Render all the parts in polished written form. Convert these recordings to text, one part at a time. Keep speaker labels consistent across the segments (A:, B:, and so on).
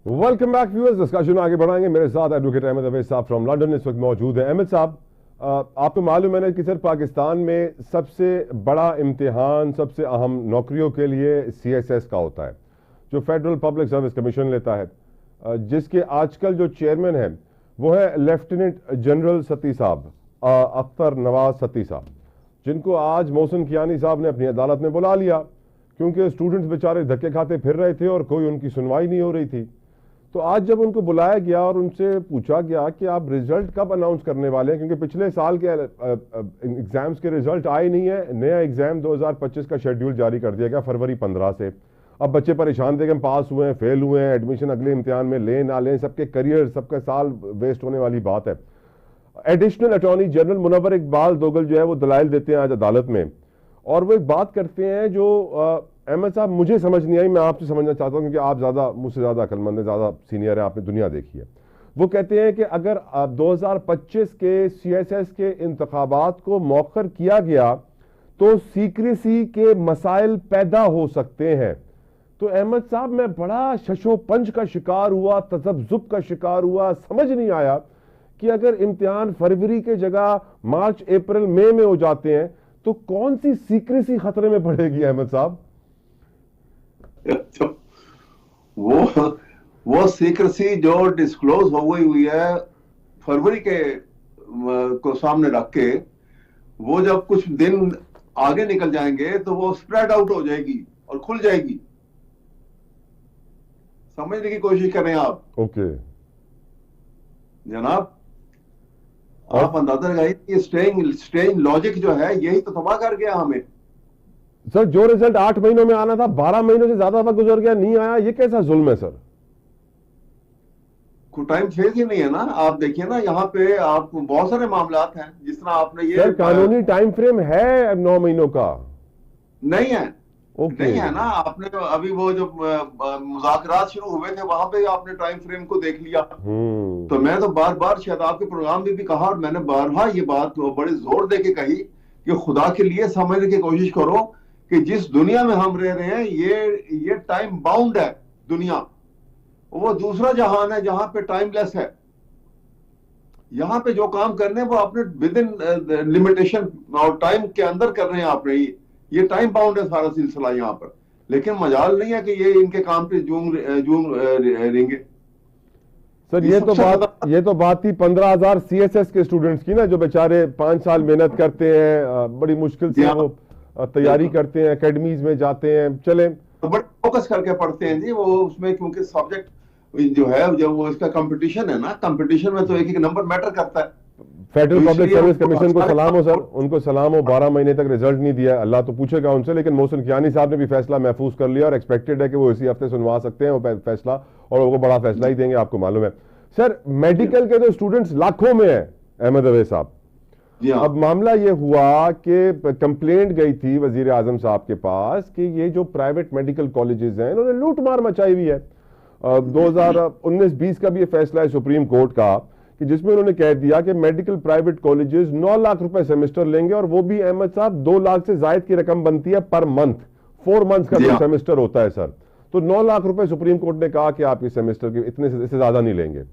A: Welcome back viewers. Discussion आगे बढ़ाएंगे। मेरे साथ एडवोकेट अहमद अवैस साहब फ्रॉम लंदन इस वक्त मौजूद है। अहमद साहब, आपको मालूम है ना कि सर पाकिस्तान में सबसे बड़ा इम्तिहान सबसे अहम नौकरियों के लिए CSS का होता है, जो फेडरल पब्लिक सर्विस कमीशन लेता है, जिसके आजकल जो चेयरमैन है वो है लेफ्टिनेंट जनरल सती साहब, अख्तर नवाज सती साहब, जिनको आज मोहसिन कियानी साहब ने अपनी अदालत में बुला लिया क्योंकि स्टूडेंट्स बेचारे धक्के खाते फिर रहे थे और कोई उनकी सुनवाई नहीं हो रही थी। तो आज जब उनको बुलाया गया और उनसे पूछा गया कि आप रिजल्ट कब अनाउंस करने वाले हैं, क्योंकि पिछले साल के एग्जाम्स के रिजल्ट आए नहीं है, नया एग्जाम 2025 का शेड्यूल जारी कर दिया गया फरवरी 15 से। अब बच्चे परेशान थे कि हम पास हुए हैं, फेल हुए हैं, एडमिशन अगले इम्तिहान में लें ना लें, सबके करियर सबका साल वेस्ट होने वाली बात है। Additional attorney general Munawwar Iqbal Dogar जो है वो दलाइल देते हैं आज अदालत में, और वो एक बात करते हैं जो अहमद साहब मुझे समझ नहीं आई, मैं आपसे समझना चाहता हूं क्योंकि आप ज़्यादा मुझसे ज़्यादा अक्लमंद है, ज़्यादा सीनियर है, आपने दुनिया देखी है। वो कहते हैं कि अगर 2025 के CSS के इंतखाबात को मौखर किया गया तो सीक्रेसी के मसाइल पैदा हो सकते हैं। तो अहमद साहब, मैं बड़ा शशोपंज का शिकार हुआ, तजब्जुब का शिकार हुआ, समझ नहीं आया कि अगर इम्तिहान फरवरी के जगह मार्च अप्रैल मई में हो जाते हैं तो कौन सी सीक्रेसी खतरे में पड़ेगी अहमद साहब?
B: तो वो सीक्रेसी जो डिस्क्लोज हो गई हुई है फरवरी के को सामने रख के, वो जब कुछ दिन आगे निकल जाएंगे तो वो स्प्रेड आउट हो जाएगी और खुल जाएगी। समझने की कोशिश करें आप।
A: ओके
B: जनाब, आप अंदाजा लगाइए कि स्ट्रेंज लॉजिक जो है यही तो तबाह कर गया हमें।
A: सर, जो रिजल्ट 8 महीनों में आना था 12 महीनों से ज्यादा वक्त गुजर गया, नहीं आया, ये कैसा जुल्म है सर?
B: कोई टाइम फेज ही नहीं है ना। आप देखिए ना, यहाँ पे आप बहुत सारे मामलात हैं जिस तरह आपने ये
A: सर, कानूनी टाइम फ्रेम है 9 महीनों का?
B: नहीं है।
A: नहीं
B: है ना। आपने अभी वो जो मुज़ाकरात शुरू हुए थे वहां पे आपने टाइम फ्रेम को देख लिया। तो मैं तो बार बार शायद आपके प्रोग्राम में भी कहा और मैंने बारहा ये बात बड़े जोर दे के कही कि खुदा के लिए समझने की कोशिश करो कि जिस दुनिया में हम रह रहे हैं ये टाइम बाउंड है दुनिया। वो दूसरा जहान है जहां पे टाइमलेस है। यहाँ पे जो काम करने वो आपने विद इन लिमिटेशन और टाइम के अंदर कर रहे हैं आपने। ये टाइम बाउंड है सारा सिलसिला यहाँ पर। लेकिन मजाल नहीं है कि ये इनके काम पे जूम रेंगे।
A: सर, ये तो बात थी 15,000 CSS के स्टूडेंट्स की ना, जो बेचारे 5 साल मेहनत करते हैं, बड़ी मुश्किल से वो तैयारी करते हैं, एकेडमीज में जाते हैं, चले
B: तो बड़े फोकस करके पढ़ते हैं जी वो उसमें, क्योंकि सब्जेक्ट जो है जब वो इसका कंपटीशन है ना, कंपटीशन में तो एक एक नंबर मैटर करता है।
A: फेडरल पब्लिक सर्विस कमीशन को सलाम हो सर, उनको सलाम हो, 12 महीने तक रिजल्ट नहीं दिया, अल्लाह तो पूछेगा उनसे। लेकिन मोहसिन कियानी साहब ने भी फैसला महफूज कर लिया और एक्सपेक्टेड है कि वो इसी हफ्ते सुनवा सकते हैं वो फैसला, और वो बड़ा फैसला ही देंगे, आपको मालूम है। सर, मेडिकल के तो स्टूडेंट्स लाखों में है अहमद अवैस साहब। अब मामला ये हुआ कि कंप्लेंट गई थी वजीर आजम साहब के पास कि ये जो प्राइवेट मेडिकल कॉलेजेस हैं इन्होंने लूट मार मचाई हुई है। 2019-20 का भी ये फैसला है सुप्रीम कोर्ट का कि जिसमें उन्होंने कह दिया कि मेडिकल प्राइवेट कॉलेजेस 9 लाख रुपए सेमेस्टर लेंगे, और वो भी अहमद साहब 2 लाख से जायद की रकम बनती है पर मंथ। 4 मंथ्स का सेमेस्टर होता है सर। तो 9 लाख रुपए सुप्रीम कोर्ट ने कहा कि आप इस सेमेस्टर के इतने से ज्यादा नहीं लेंगे,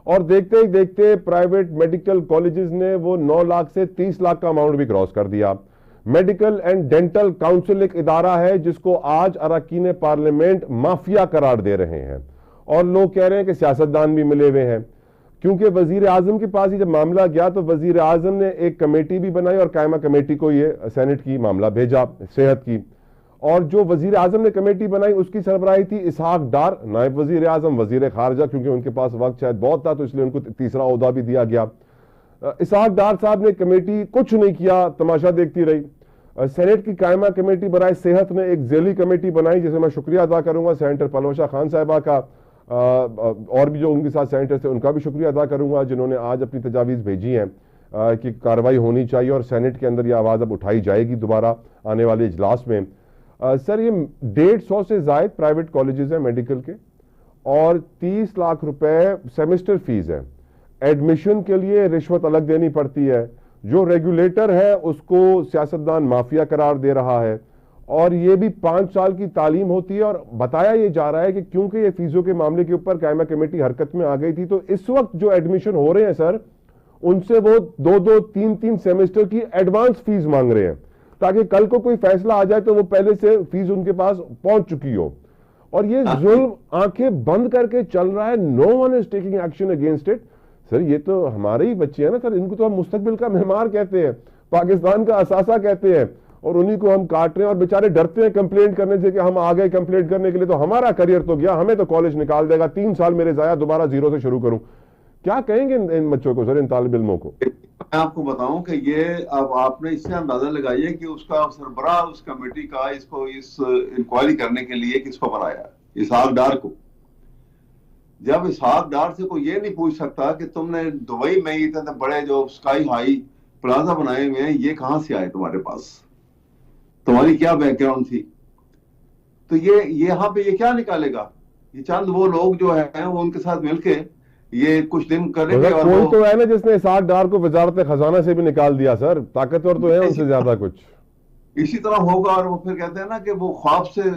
A: और देखते ही देखते प्राइवेट मेडिकल कॉलेजेस ने वो 9 लाख से 30 लाख का अमाउंट भी क्रॉस कर दिया। मेडिकल एंड डेंटल काउंसिल एक इदारा है जिसको आज अरकान पार्लियामेंट माफिया करार दे रहे हैं, और लोग कह रहे हैं कि सियासतदान भी मिले हुए हैं, क्योंकि वजीर आजम के पास ही जब मामला गया तो वजीर आजम ने एक कमेटी भी बनाई और कायमा कमेटी को ये सेनेट की मामला भेजा, सेहत की, और जो वजीर आजम ने कमेटी बनाई उसकी सरबराही थी इसहाक डार, नायब वजीर आजम, वजीर खारजा, क्योंकि उनके पास वक्त शायद बहुत था तो इसलिए उनको तीसरा ओहदा भी दिया गया। इसहाक डार साहब ने कमेटी कुछ नहीं किया, तमाशा देखती रही। सेनेट की कायमा कमेटी बनाई सेहत ने एक जेली कमेटी बनाई, जिसे मैं शुक्रिया अदा करूंगा सेनेटर पलवशा खान साहिबा का, और भी जो उनके साथ सेनेटर थे उनका भी शुक्रिया अदा करूंगा जिन्होंने आज अपनी तजावीज़ भेजी हैं कि कार्रवाई होनी चाहिए और सेनेट के अंदर यह आवाज़ अब उठाई जाएगी दोबारा आने वाले इजलास में। सर, ये 150 से जायद प्राइवेट कॉलेजेस हैं मेडिकल के, और 30 लाख रुपए सेमेस्टर फीस है। एडमिशन के लिए रिश्वत अलग देनी पड़ती है। जो रेगुलेटर है उसको सियासतदान माफिया करार दे रहा है, और ये भी 5 साल की तालीम होती है। और बताया ये जा रहा है कि क्योंकि ये फीसों के मामले के ऊपर कायमा कमेटी हरकत में आ गई थी, तो इस वक्त जो एडमिशन हो रहे हैं सर, उनसे वो 2-2, 3-3 सेमेस्टर की एडवांस फीस मांग रहे हैं, ताकि कल को कोई फैसला आ जाए तो वो पहले से फीस उनके पास पहुंच चुकी हो। और ये जुल्म आंखें बंद करके चल रहा है। No one is taking action against it. Sir ये तो हमारे ही बच्चे हैं ना सर, इनको तो हम मुस्तकबिल का मेहमान कहते हैं, पाकिस्तान का असासा कहते हैं, और उन्हीं को हम काट रहे हैं। और बेचारे डरते हैं कंप्लेंट करने से कि हम आ गए कंप्लेंट करने के लिए तो हमारा करियर तो गया, हमें तो कॉलेज निकाल देगा, 3 साल मेरे जाया, दोबारा जीरो से शुरू करूं। क्या कहेंगे इन बच्चों को सर, इन तालिब इल्मों को?
B: मैं आपको बताऊं कि ये अब आपने इससे अंदाजा लगाइए कि उसका सरबराह उस कमेटी का इसको इस इंक्वायरी करने के लिए किसको बनाया, इसहाक डार को। जब इसहाक डार से कोई ये नहीं पूछ सकता कि तुमने दुबई में इतने बड़े जो स्काई हाई प्लाजा बनाए हुए हैं, ये कहां से आए तुम्हारे पास, तुम्हारी क्या बैकग्राउंड थी, तो ये यहाँ पे ये क्या निकालेगा? ये चंद वो लोग जो है वो उनके साथ मिलके ये कुछ दिन करेंगे। और
A: कोई तो है ना जिसने इसहाक डार को वजारत खजाना से भी निकाल दिया सर, ताकतवर तो है उनसे ज्यादा कुछ।
B: इसी तरह होगा। और वो फिर कहते हैं ना कि वो ख्वाब से